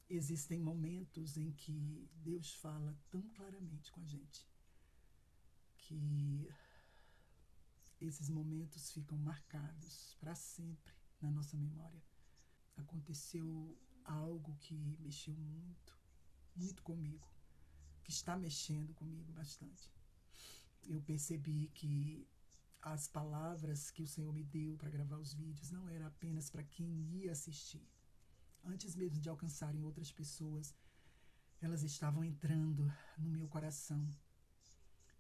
Existem momentos em que Deus fala tão claramente com a gente que esses momentos ficam marcados para sempre na nossa memória. Aconteceu algo que mexeu muito, muito comigo, que está mexendo comigo bastante. Eu percebi que as palavras que o Senhor me deu para gravar os vídeos não era apenas para quem ia assistir. Antes mesmo de alcançarem outras pessoas, elas estavam entrando no meu coração.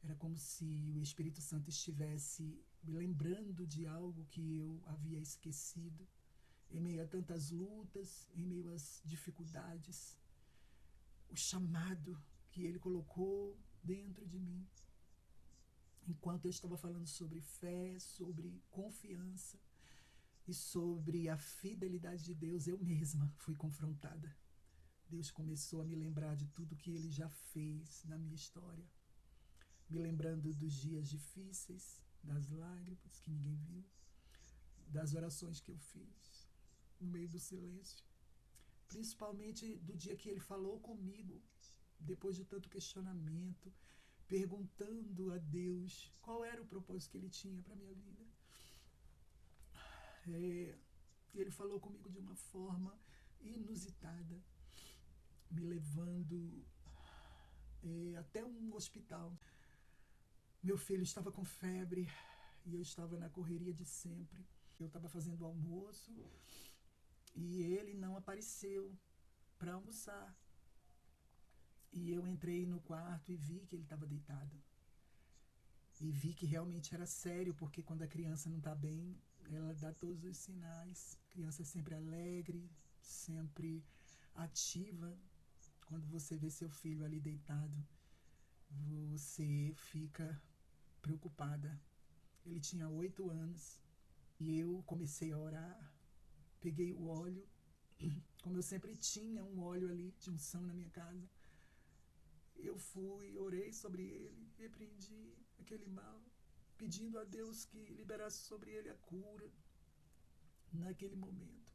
Era como se o Espírito Santo estivesse me lembrando de algo que eu havia esquecido, em meio a tantas lutas, em meio às dificuldades, o chamado que Ele colocou dentro de mim. Enquanto eu estava falando sobre fé, sobre confiança e sobre a fidelidade de Deus, eu mesma fui confrontada. Deus começou a me lembrar de tudo que Ele já fez na minha história, me lembrando dos dias difíceis, das lágrimas que ninguém viu, das orações que eu fiz no meio do silêncio, principalmente do dia que Ele falou comigo, depois de tanto questionamento, perguntando a Deus qual era o propósito que Ele tinha para a minha vida. Ele falou comigo de uma forma inusitada, me levando até um hospital. Meu filho estava com febre e eu estava na correria de sempre. Eu estava fazendo almoço e ele não apareceu para almoçar. E eu entrei no quarto e vi que ele estava deitado. E vi que realmente era sério, porque quando a criança não está bem, ela dá todos os sinais. A criança é sempre alegre, sempre ativa. Quando você vê seu filho ali deitado, você fica preocupada. Ele tinha 8 anos e eu comecei a orar. Peguei o óleo, como eu sempre tinha um óleo ali de unção na minha casa. Eu fui, orei sobre ele, repreendi aquele mal, pedindo a Deus que liberasse sobre ele a cura naquele momento.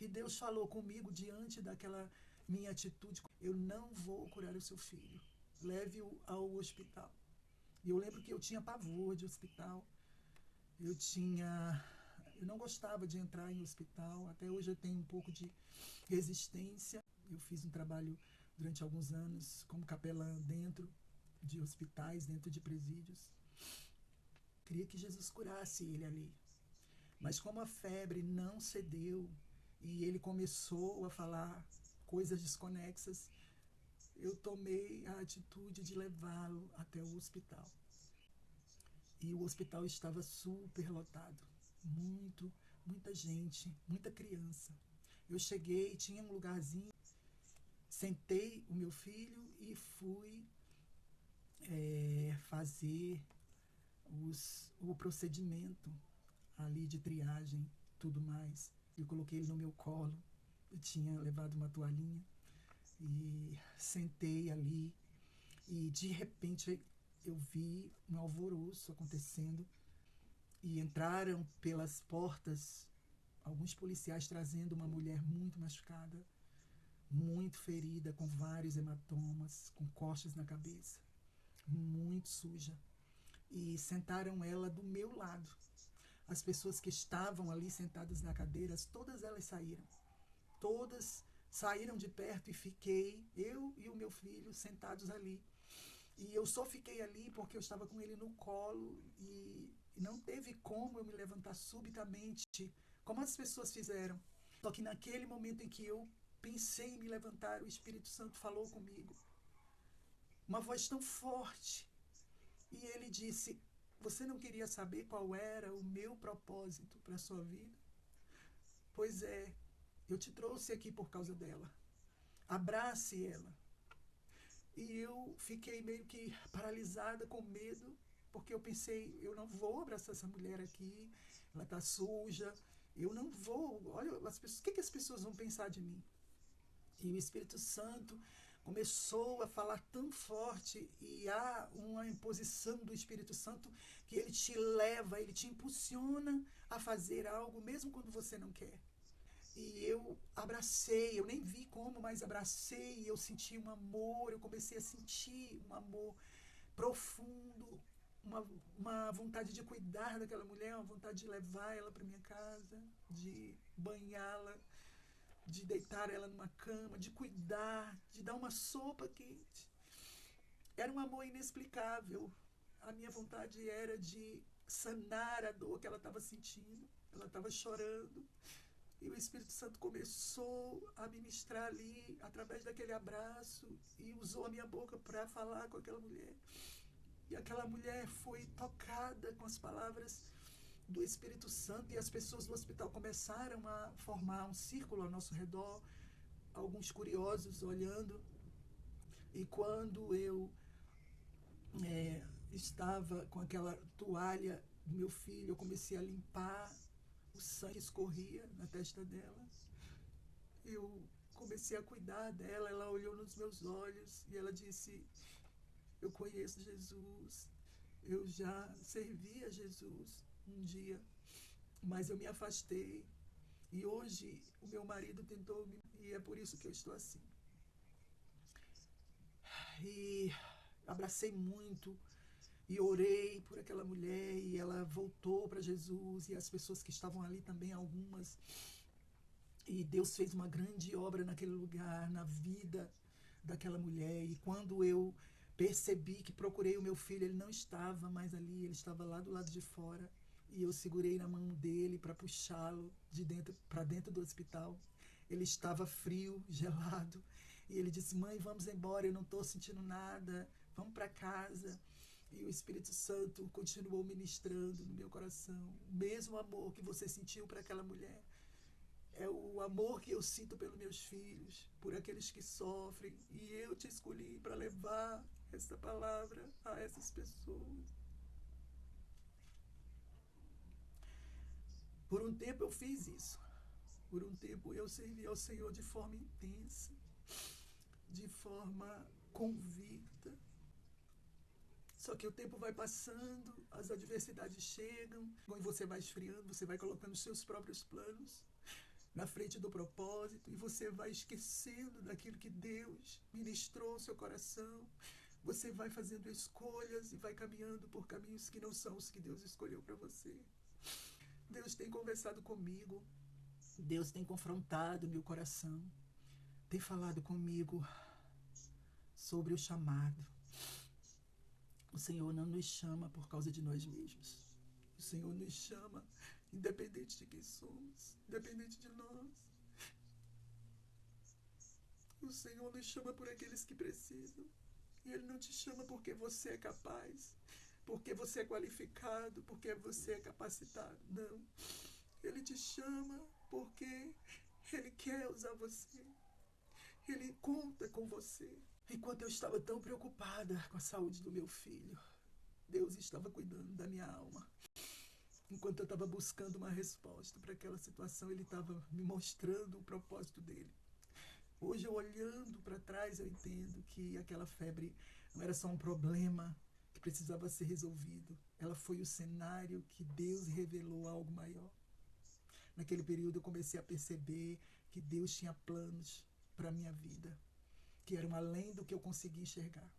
E Deus falou comigo diante daquela minha atitude: eu não vou curar o seu filho, leve-o ao hospital. E eu lembro que eu tinha pavor de hospital, eu não gostava de entrar em hospital, até hoje eu tenho um pouco de resistência. Eu fiz um trabalho durante alguns anos como capelã dentro de hospitais, dentro de presídios. Queria que Jesus curasse ele ali. Mas como a febre não cedeu e ele começou a falar coisas desconexas, eu tomei a atitude de levá-lo até o hospital. E o hospital estava super lotado. Muita gente, muita criança. Eu cheguei, tinha um lugarzinho, sentei o meu filho e fui fazer o procedimento ali de triagem, tudo mais. Eu coloquei ele no meu colo, eu tinha levado uma toalhinha e sentei ali e de repente eu vi um alvoroço acontecendo e entraram pelas portas alguns policiais trazendo uma mulher muito machucada, muito ferida, com vários hematomas, com cortes na cabeça, muito suja. E sentaram ela do meu lado. As pessoas que estavam ali sentadas na cadeira, todas elas saíram. Todas saíram de perto e fiquei, eu e o meu filho, sentados ali. E eu só fiquei ali porque eu estava com ele no colo e não teve como eu me levantar subitamente, como as pessoas fizeram. Só que naquele momento em que eu pensei em me levantar, o Espírito Santo falou comigo. Uma voz tão forte. E ele disse: você não queria saber qual era o meu propósito para a sua vida? Pois é, eu te trouxe aqui por causa dela. Abrace ela. E eu fiquei meio que paralisada com medo, porque eu pensei: eu não vou abraçar essa mulher aqui, ela está suja, eu não vou. Olha, o que as pessoas vão pensar de mim? E o Espírito Santo começou a falar tão forte, e há uma imposição do Espírito Santo que ele te leva, ele te impulsiona a fazer algo mesmo quando você não quer. E eu abracei, eu nem vi como, mas abracei, eu senti um amor, eu comecei a sentir um amor profundo, uma vontade de cuidar daquela mulher, uma vontade de levar ela para minha casa, de banhá-la, de deitar ela numa cama, de cuidar, de dar uma sopa quente. Era um amor inexplicável. A minha vontade era de sanar a dor que ela estava sentindo. Ela estava chorando. E o Espírito Santo começou a ministrar ali, através daquele abraço, e usou a minha boca para falar com aquela mulher. E aquela mulher foi tocada com as palavras do Espírito Santo, e as pessoas do hospital começaram a formar um círculo ao nosso redor, alguns curiosos olhando. E quando eu estava com aquela toalha do meu filho, eu comecei a limpar, o sangue escorria na testa dela. Eu comecei a cuidar dela, ela olhou nos meus olhos e ela disse: eu conheço Jesus, eu já servi a Jesus um dia, mas eu me afastei, e hoje o meu marido tentou me, e é por isso que eu estou assim. E abracei muito e orei por aquela mulher, e ela voltou para Jesus, e as pessoas que estavam ali também, algumas, e Deus fez uma grande obra naquele lugar, na vida daquela mulher. E quando eu percebi que procurei o meu filho, ele não estava mais ali, ele estava lá do lado de fora, e eu segurei na mão dele para puxá-lo de dentro para dentro do hospital. Ele estava frio, gelado, e ele disse: mãe, vamos embora, eu não estou sentindo nada, vamos para casa. E o Espírito Santo continuou ministrando no meu coração. O mesmo amor que você sentiu para aquela mulher é o amor que eu sinto pelos meus filhos, por aqueles que sofrem, e eu te escolhi para levar essa palavra a essas pessoas. Por um tempo eu fiz isso. Por um tempo eu servi ao Senhor de forma intensa, de forma convicta. Só que o tempo vai passando, as adversidades chegam, e você vai esfriando, você vai colocando os seus próprios planos na frente do propósito, e você vai esquecendo daquilo que Deus ministrou ao seu coração. Você vai fazendo escolhas e vai caminhando por caminhos que não são os que Deus escolheu para você. Deus tem conversado comigo, Deus tem confrontado meu coração, tem falado comigo sobre o chamado. O Senhor não nos chama por causa de nós mesmos. O Senhor nos chama independente de quem somos, independente de nós. O Senhor nos chama por aqueles que precisam. E Ele não te chama porque você é capaz, porque você é qualificado, porque você é capacitado. Não. Ele te chama porque Ele quer usar você. Ele conta com você. Enquanto eu estava tão preocupada com a saúde do meu filho, Deus estava cuidando da minha alma. Enquanto eu estava buscando uma resposta para aquela situação, Ele estava me mostrando o propósito dele. Hoje, eu olhando para trás, eu entendo que aquela febre não era só um problema que precisava ser resolvido. Ela foi o cenário que Deus revelou algo maior. Naquele período, eu comecei a perceber que Deus tinha planos para a minha vida, que eram além do que eu conseguia enxergar.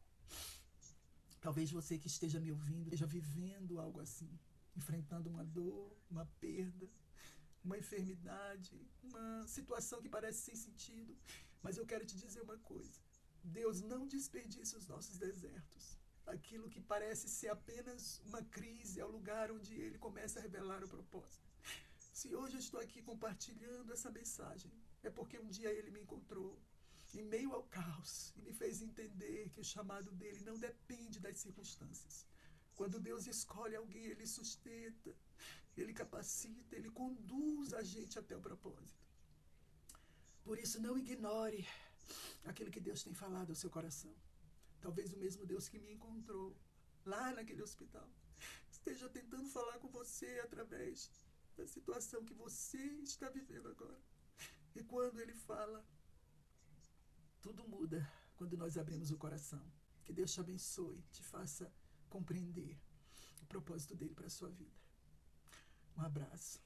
Talvez você que esteja me ouvindo esteja vivendo algo assim, enfrentando uma dor, uma perda, uma enfermidade, uma situação que parece sem sentido. Mas eu quero te dizer uma coisa: Deus não desperdiça os nossos desertos. Aquilo que parece ser apenas uma crise é o lugar onde Ele começa a revelar o propósito. Se hoje eu estou aqui compartilhando essa mensagem, é porque um dia Ele me encontrou em meio ao caos e me fez entender que o chamado dele não depende das circunstâncias. Quando Deus escolhe alguém, Ele sustenta, Ele capacita, Ele conduz a gente até o propósito. Por isso, não ignore aquilo que Deus tem falado ao seu coração. Talvez o mesmo Deus que me encontrou lá naquele hospital esteja tentando falar com você através da situação que você está vivendo agora. E quando Ele fala, tudo muda quando nós abrimos o coração. Que Deus te abençoe, te faça compreender o propósito dele para a sua vida. Um abraço.